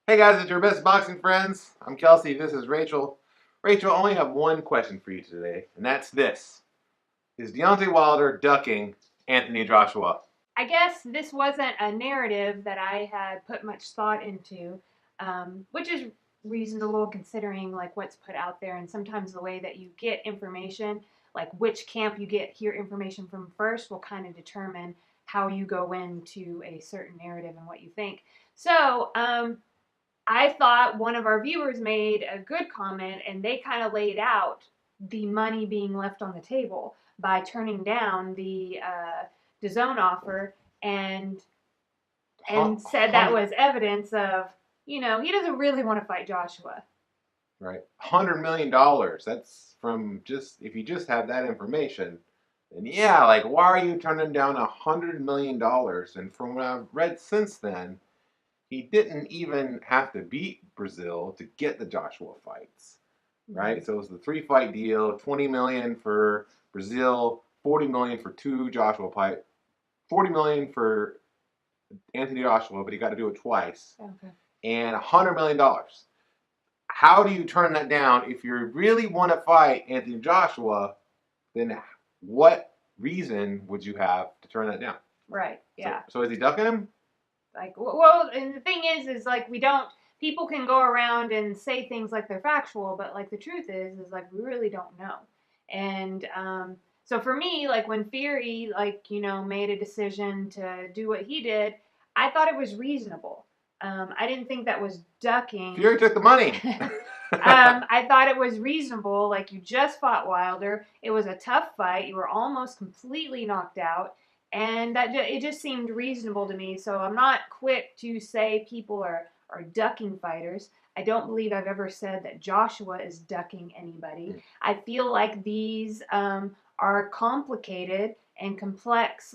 Hey guys, it's your best boxing friends. I'm Kelsey. This is Rachel. Rachel, I only have one question for you today, and that's this. Is Deontay Wilder ducking Anthony Joshua? I guess this wasn't a narrative that I had put much thought into, which is reasonable considering like what's put out there and sometimes the way that you get information, like which camp you hear information from first, will kind of determine how you go into a certain narrative and what you think. So I thought one of our viewers made a good comment, and they kind of laid out the money being left on the table by turning down the DAZN offer and said that was evidence of, he doesn't really want to fight Joshua. Right. $100 million. That's from just, if you just have that information, then yeah, like why are you turning down $100 million? And from what I've read since then, he didn't even have to beat Breazeale to get the Joshua fights. Right? So it was the 3-fight deal, $20 million for Breazeale, $40 million for 2 Joshua fights, $40 million for Anthony Joshua, but he got to do it twice. Okay. And $100 million. How do you turn that down? If you really want to fight Anthony Joshua, then what reason would you have to turn that down? Right. Yeah. So is he ducking him? Like, well, and the thing is like we don't. People can go around and say things like they're factual, but like the truth is like we really don't know. And so for me, like when Fury, made a decision to do what he did, I thought it was reasonable. I didn't think that was ducking. Fury took the money. I thought it was reasonable. Like, you just fought Wilder. It was a tough fight. You were almost completely knocked out. And it just seemed reasonable to me. So I'm not quick to say people are ducking fighters. I don't believe I've ever said that Joshua is ducking anybody. I feel like these are complicated and complex,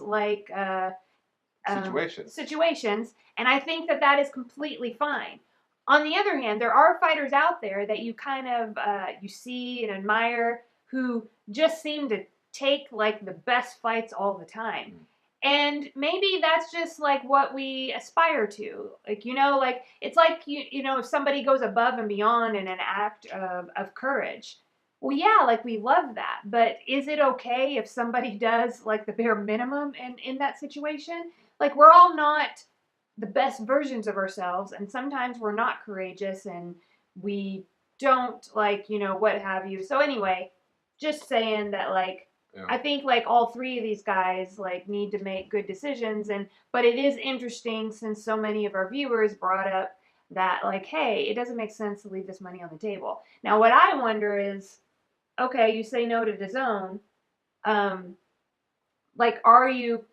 situations, and I think that is completely fine. On the other hand, there are fighters out there that you kind of you see and admire who just seem to take like the best fights all the time. And maybe that's just like what we aspire to. Like it's like if somebody goes above and beyond in an act of courage. Well, yeah, like we love that. But is it okay if somebody does like the bare minimum in that situation? Like, we're all not the best versions of ourselves, and sometimes we're not courageous and we don't what have you. So anyway, just saying that Yeah. I think like all three of these guys like need to make good decisions, but it is interesting since so many of our viewers brought up that like, hey, it doesn't make sense to leave this money on the table. Now what I wonder is, okay, you say no to DAZN, like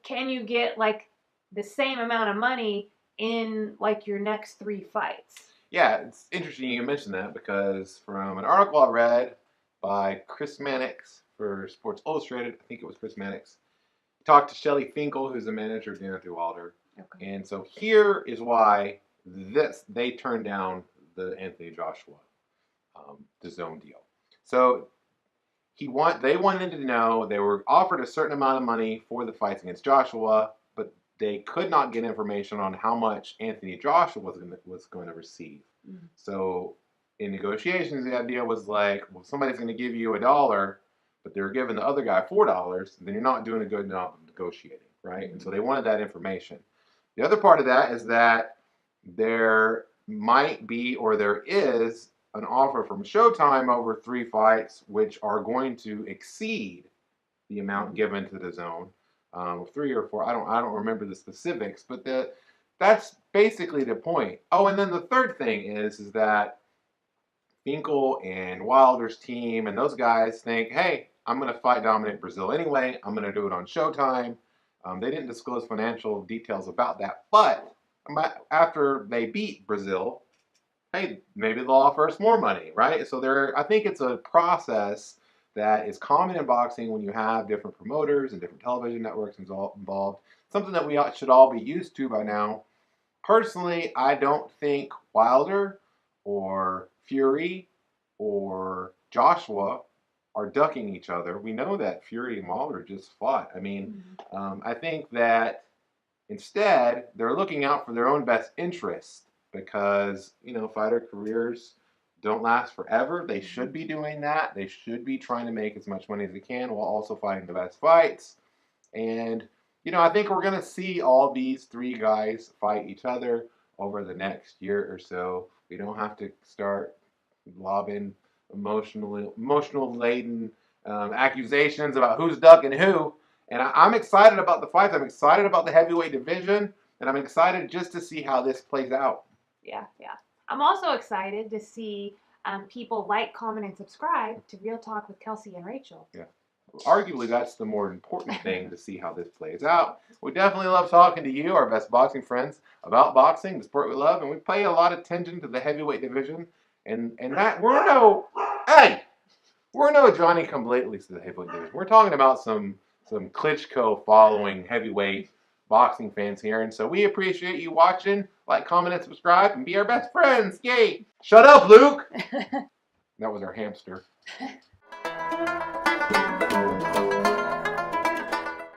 can you get like the same amount of money in like your next 3 fights? Yeah, it's interesting you mentioned that because from an article I read by Chris Mannix for Sports Illustrated, I think it was Chris Mannix, he talked to Shelly Finkel, who's the manager of Deontay Wilder. Okay. And so here is why they turned down the Anthony Joshua DAZN deal. So they wanted to know, they were offered a certain amount of money for the fights against Joshua, but they could not get information on how much Anthony Joshua was going to receive. Mm-hmm. So in negotiations, the idea was like, well, somebody's going to give you $1, but they're giving the other guy $4, then you're not doing a good job of negotiating, right? Mm-hmm. And so they wanted that information. The other part of that is that there might be, or there is, an offer from Showtime over 3 fights, which are going to exceed the amount given to DAZN. 3 or 4, I don't remember the specifics, but that's basically the point. Oh, and then the third thing is that Finkel and Wilder's team and those guys think, hey, I'm going to fight Dominic Breazeale anyway. I'm going to do it on Showtime. They didn't disclose financial details about that, but after they beat Breazeale, hey, maybe they'll offer us more money, right? So I think it's a process that is common in boxing when you have different promoters and different television networks involved. Something that we should all be used to by now. Personally, I don't think Wilder or Fury or Joshua are ducking each other. We know that Fury and Wilder just fought. I mean, I think that instead they're looking out for their own best interest because, you know, fighter careers don't last forever. They should be doing that. They should be trying to make as much money as they can while also fighting the best fights. And, you know, I think we're going to see all these three guys fight each other over the next year or so. We don't have to start lobbing emotional laden accusations about who's ducking who. And I'm excited about the fights. I'm excited about the heavyweight division, and I'm excited just to see how this plays out. Yeah. I'm also excited to see people like, comment, and subscribe to Real Talk with Kelsey and Rachel. Yeah. Arguably, that's the more important thing to see how this plays out. We definitely love talking to you, our best boxing friends, about boxing, the sport we love, and we pay a lot of attention to the heavyweight division. And that we're no Johnny come latelys to the heavyweight division. We're talking about some Klitschko following heavyweight boxing fans here, and so we appreciate you watching. Like, comment, and subscribe, and be our best friends. Yay! Shut up, Luke. That was our hamster.